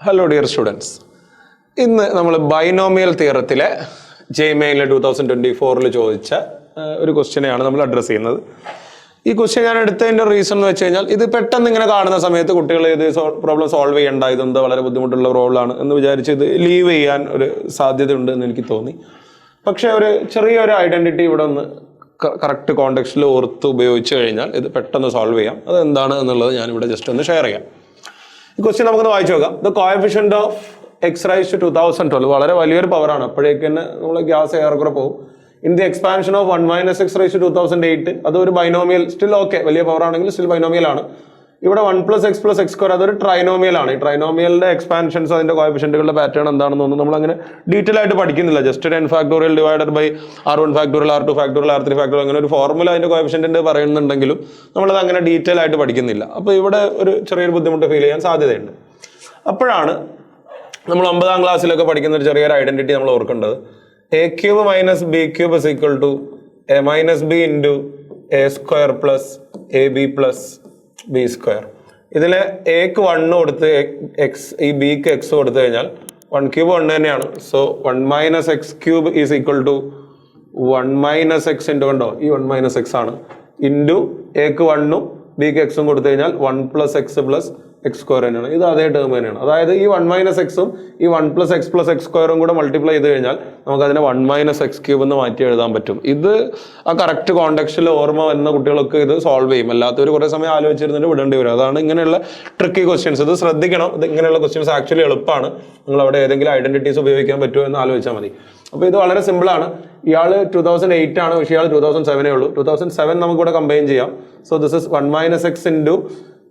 Hello dear students, ഇന്ന് നമ്മൾ binomial തിയറത്തിലെ ജെമെയിനിലെ 2024 ചോദിച്ച ഒരു ക്വസ്റ്റ്യനെയാണ് നമ്മൾ അഡ്രസ്സ് ചെയ്യുന്നത്. ഈ ക്വസ്റ്റ്യൻ ഞാൻ എടുത്തതിൻ്റെ റീസൺ എന്ന് വെച്ച് കഴിഞ്ഞാൽ, ഇത് പെട്ടെന്ന് ഇങ്ങനെ കാണുന്ന സമയത്ത് കുട്ടികൾ ഇത് പ്രോബ്ലം സോൾവ് ചെയ്യേണ്ട, ഇതെന്താ വളരെ ബുദ്ധിമുട്ടുള്ള പ്രോബ്ലമാണ് എന്ന് വിചാരിച്ച് ഇത് ലീവ് ചെയ്യാൻ ഒരു സാധ്യതയുണ്ട് എന്ന് എനിക്ക് തോന്നി. പക്ഷേ ഒരു ചെറിയൊരു ഐഡൻറ്റിറ്റി ഇവിടെ ഒന്ന് കറക്റ്റ് കോണ്ടെക്സ്റ്റിൽ ഓർത്ത് ഉപയോഗിച്ച് കഴിഞ്ഞാൽ ഇത് പെട്ടെന്ന് സോൾവ് ചെയ്യാം. അത് എന്താണ് എന്നുള്ളത് ഞാനിവിടെ ജസ്റ്റ് ഒന്ന് ഷെയർ ചെയ്യാം. ഈ ക്വസ്റ്റ്യൻ നമുക്കൊന്ന് വായിച്ചു നോക്കാം. The coefficient of x raise to 2012 വളരെ വലിയൊരു പവറാണ്. അപ്പോഴേക്ക് തന്നെ നമ്മൾ ഗ്യാസ് ഏറെക്കുറെ പോകും. In the expansion of 1 - x raise to 2008 അതൊരു ബൈനോമിയൽ, സ്റ്റിൽ ഓക്കെ, വലിയ പവർ ആണെങ്കിൽ സ്റ്റിൽ ബൈനോമിയൽ ആണ്. ഇവിടെ 1 + x + x² അതൊരു ട്രൈനോമിയൽ ആണ്. ഈ ട്രൈനോമിയലിന്റെ എക്സ്പാൻഷൻസ്, അതിന്റെ കോഎഫിഷ്യന്റുകളുടെ പാറ്റേൺ എന്താണെന്നൊന്നും നമ്മൾ അങ്ങനെ ഡീറ്റെയിൽ ആയിട്ട് പഠിക്കുന്നില്ല. ജസ്റ്റ് ഒരു n factorial divided by R1 factorial, R2 factorial, R3 factorial, അങ്ങനെ ഒരു ഫോർമുല അതിന്റെ കോഎഫിഷ്യന്റ് പറയുന്നുണ്ടെങ്കിലും നമ്മളത് അങ്ങനെ ഡീറ്റെയിൽ ആയിട്ട് പഠിക്കുന്നില്ല. അപ്പോൾ ഇവിടെ ഒരു ചെറിയൊരു ബുദ്ധിമുട്ട് ഫീൽ ചെയ്യാൻ സാധ്യതയുണ്ട്. അപ്പോഴാണ് നമ്മൾ 9ാം ക്ലാസ്സിലൊക്കെ പഠിക്കുന്ന ഒരു ചെറിയൊരു ഐഡന്റിറ്റി നമ്മൾ ഓർക്കേണ്ടത്. a³ - b³ is equal to a - b into a² plus ab plus b². ഇതിലെ എക്ക് 1 കൊടുത്ത് എക്സ്, ഈ ബിക്ക് എക്സ് കൊടുത്തു കഴിഞ്ഞാൽ 1³ 1 തന്നെയാണ്. So 1 - x³ is equal to 1 - x into, കണ്ടോ, ഈ 1 - x ആണ്, ഇൻറ്റു എക്ക് 1ഉം ബിക്ക് എക്സും കൊടുത്തു കഴിഞ്ഞാൽ 1 + x + x² തന്നെയാണ്. ഇത് അതേ ടേം തന്നെയാണ്. അതായത് ഈ 1 - xഉം ഈ 1 + x + x² കൂടെ മൾട്ടിപ്ലൈ ചെയ്ത് കഴിഞ്ഞാൽ നമുക്ക് അതിനെ 1 - x³ എന്ന് മാറ്റി എഴുതാൻ പറ്റും. ഇത് ആ കറക്റ്റ് കോണ്ടെക്സ്റ്റിൽ ഓർമ്മ വരുന്ന കുട്ടികളൊക്കെ ഇത് സോൾവ് ചെയ്യും. അല്ലാത്തവർ കുറേ സമയം ആലോചിച്ചിരുന്നിട്ട് വിടേണ്ടി വരും. അതാണ് ഇങ്ങനെയുള്ള ട്രിക്കി ക്വസ്റ്റ്യൻസ്. ഇത് ശ്രദ്ധിക്കണം. ഇത് ഇങ്ങനെയുള്ള ക്വസ്റ്റ്യൻസ് ആക്ച്വലി എളുപ്പമാണ്. നിങ്ങൾ അവിടെ ഏതെങ്കിലും ഐഡന്റിറ്റീസ് ഉപയോഗിക്കാൻ പറ്റുമോ എന്ന് ആലോചിച്ചാൽ മതി. അപ്പോൾ ഇത് വളരെ സിമ്പിളാണ്. ഇയാൾ 2008 ആണ്, പക്ഷേ ഇയാൾ 2007 ഉള്ളൂ. 2007 നമുക്കിവിടെ കമ്പൈൻ ചെയ്യാം. So this is 1 - x into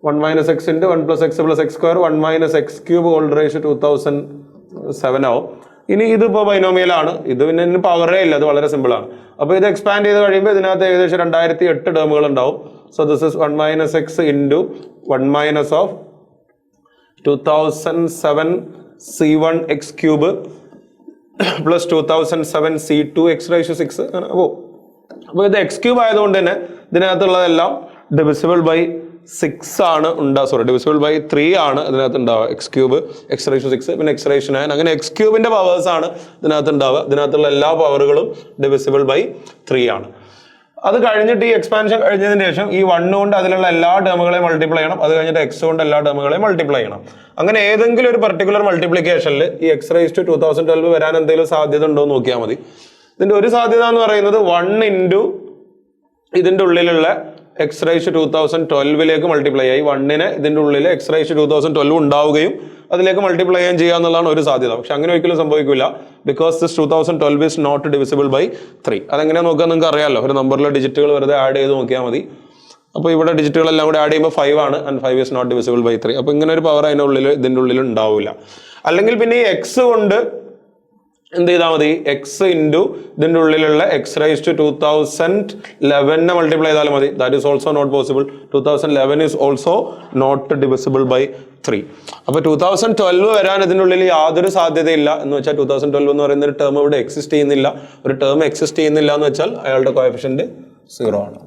1 - x into 1 + x + x², 1 - x³ whole raise to 2007 ആവും. ഇനി ഇതിപ്പോൾ ബൈനോമിയലാണ്. ഇത് പിന്നെ ഇതിന് പവറേ ഇല്ല, അത് വളരെ സിമ്പിളാണ്. അപ്പോൾ ഇത് എക്സ്പാൻഡ് ചെയ്ത് കഴിയുമ്പോൾ ഇതിനകത്ത് ഏകദേശം 2008 ടേമുകൾ ഉണ്ടാവും. So this is 1 - x into 1 - of 2007 c1 x³ plus 2007 c2 x raised to 6. അപ്പോൾ ഇത് x³ ആയതുകൊണ്ട് തന്നെ ഇതിനകത്തുള്ളതെല്ലാം ഡിവിസിബിൾ ബൈ 6 ആണ് ഉണ്ടാവുക. ഡിവിസിബിൾ ബൈ 3 ആണ് ഇതിനകത്ത് ഉണ്ടാവുക. x³ x raised to 6 പിന്നെ x raised to 9, അങ്ങനെ x³ പവേഴ്സ് ആണ് ഇതിനകത്ത് ഉണ്ടാവുക. ഇതിനകത്തുള്ള എല്ലാ പവറുകളും ഡിവിസിബിൾ ബൈ 3 ആണ്. അത് കഴിഞ്ഞിട്ട് ഈ എക്സ്പാൻഷൻ കഴിഞ്ഞതിന് ശേഷം ഈ 1 കൊണ്ട് അതിലുള്ള എല്ലാ ടേമുകളെയും മൾട്ടിപ്ലൈ ചെയ്യണം. അത് കഴിഞ്ഞിട്ട് x കൊണ്ട് എല്ലാ ടേമുകളെയും മൾട്ടിപ്ലൈ ചെയ്യണം. അങ്ങനെ ഏതെങ്കിലും ഒരു പർട്ടിക്കുലർ മൾട്ടിപ്ലിക്കേഷനിൽ ഈ x raised to 2012 വരാൻ എന്തെങ്കിലും സാധ്യത ഉണ്ടോ എന്ന് നോക്കിയാൽ മതി. ഇതിന്റെ ഒരു സാധ്യത എന്ന് പറയുന്നത് 1 ഇൻറ്റു ഇതിന്റെ ഉള്ളിലുള്ള x raised to 2012 മൾട്ടിപ്ലൈ ആയി 1നെ ഇതിന്റെ ഉള്ളിൽ x raised to 2012 ഉണ്ടാവുകയും അതിലേക്ക് മൾട്ടിപ്ലൈ ചെയ്യുക എന്നുള്ളതാണ് ഒരു സാധ്യത. പക്ഷെ അങ്ങനെ ഒരിക്കലും സംഭവിക്കില്ല. Because this 2012 is not divisible by 3. അതെങ്ങനെയാ നോക്കുക നിങ്ങൾക്ക് അറിയാമല്ലോ. ഒരു നമ്പറിലെ ഡിജിറ്റുകൾ വെറുതെ ആഡ് ചെയ്ത് നോക്കിയാൽ മതി. അപ്പോൾ ഇവിടെ ഡിജിറ്റുകളെല്ലാം കൂടെ ആഡ് ചെയ്യുമ്പോൾ 5 ആണ്, and 5 is not divisible by 3. അപ്പോൾ ഇങ്ങനെ ഒരു പവർ അതിൻ്റെ ഉള്ളിൽ ഇതിൻ്റെ ഉള്ളിൽ ഉണ്ടാവില്ല. അല്ലെങ്കിൽ പിന്നെ ഈ എക്സ് കൊണ്ട് എന്ത് ചെയ്താൽ മതി, എക്സ് ഇൻറ്റു ഇതിൻ്റെ ഉള്ളിലുള്ള x raised to 2011 മൾട്ടിപ്ലൈ ചെയ്താലും മതി. That is also not possible. 2011 is also not divisible by 3. അപ്പോൾ 2012 വരാൻ ഇതിൻ്റെ ഉള്ളിൽ യാതൊരു സാധ്യതയില്ല. എന്ന് വെച്ചാൽ 2012 എന്ന് പറയുന്ന ഒരു ടേം ഇവിടെ എക്സിസ്റ്റ് ചെയ്യുന്നില്ല. ഒരു ടേം എക്സിസ്റ്റ് ചെയ്യുന്നില്ല എന്ന് വെച്ചാൽ അയാളുടെ കോഎഫിഷ്യന്റ് 0 ആണ്.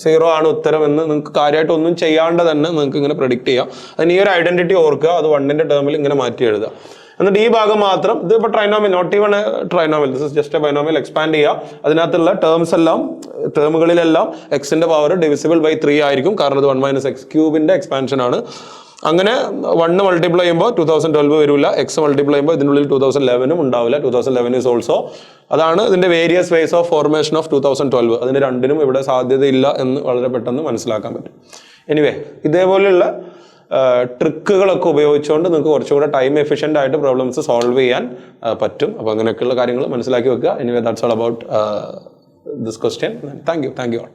0 ആണ് ഉത്തരം എന്ന് നിങ്ങൾക്ക് കാര്യമായിട്ട് ഒന്നും ചെയ്യാണ്ട് തന്നെ നിങ്ങൾക്ക് ഇങ്ങനെ പ്രെഡിക്റ്റ് ചെയ്യാം. അതിന് ഈ ഒരു ഐഡന്റിറ്റി ഓർക്കുക. അത് 1ന്റെ ടേമിൽ ഇങ്ങനെ മാറ്റി എഴുതുക. എന്നിട്ട് ഈ ഭാഗം മാത്രം, ഇത് ഇപ്പോൾ trinomial, not even trinomial, this is just a binomial, expand ചെയ്യുക. അതിനകത്തുള്ള ടേമുകളിലെല്ലാം എക്സിന്റെ പവർ ഡിവിസിബിൾ ബൈ 3 ആയിരിക്കും. കാരണം ഇത് 1 - x³ എക്സ്പാൻഷൻ ആണ്. അങ്ങനെ 1 മൾട്ടിപ്ലൈ ചെയ്യുമ്പോൾ 2012 വരില്ല. എക്സ് മൾട്ടിപ്ലൈ ചെയ്യുമ്പോൾ ഇതിനുള്ളിൽ 2011 ഉണ്ടാവില്ല. 2011 ഈസ് ഓൾസോ, അതാണ് ഇതിന്റെ various ways of formation of 2012. അതിന് രണ്ടിനും ഇവിടെ സാധ്യതയില്ല എന്ന് വളരെ പെട്ടെന്ന് മനസ്സിലാക്കാൻ പറ്റും. എനിവേ, ഇതേപോലെയുള്ള ട്രിക്കുകളൊക്കെ ഉപയോഗിച്ചുകൊണ്ട് നിങ്ങൾക്ക് കുറച്ചുകൂടെ ടൈം എഫിഷ്യൻ്റ് ആയിട്ട് പ്രോബ്ലംസ് സോൾവ് ചെയ്യാൻ പറ്റും. അപ്പോൾ അങ്ങനെയൊക്കെയുള്ള കാര്യങ്ങൾ മനസ്സിലാക്കി വെക്കുക. Anyway, that's all about this question. Thank you all.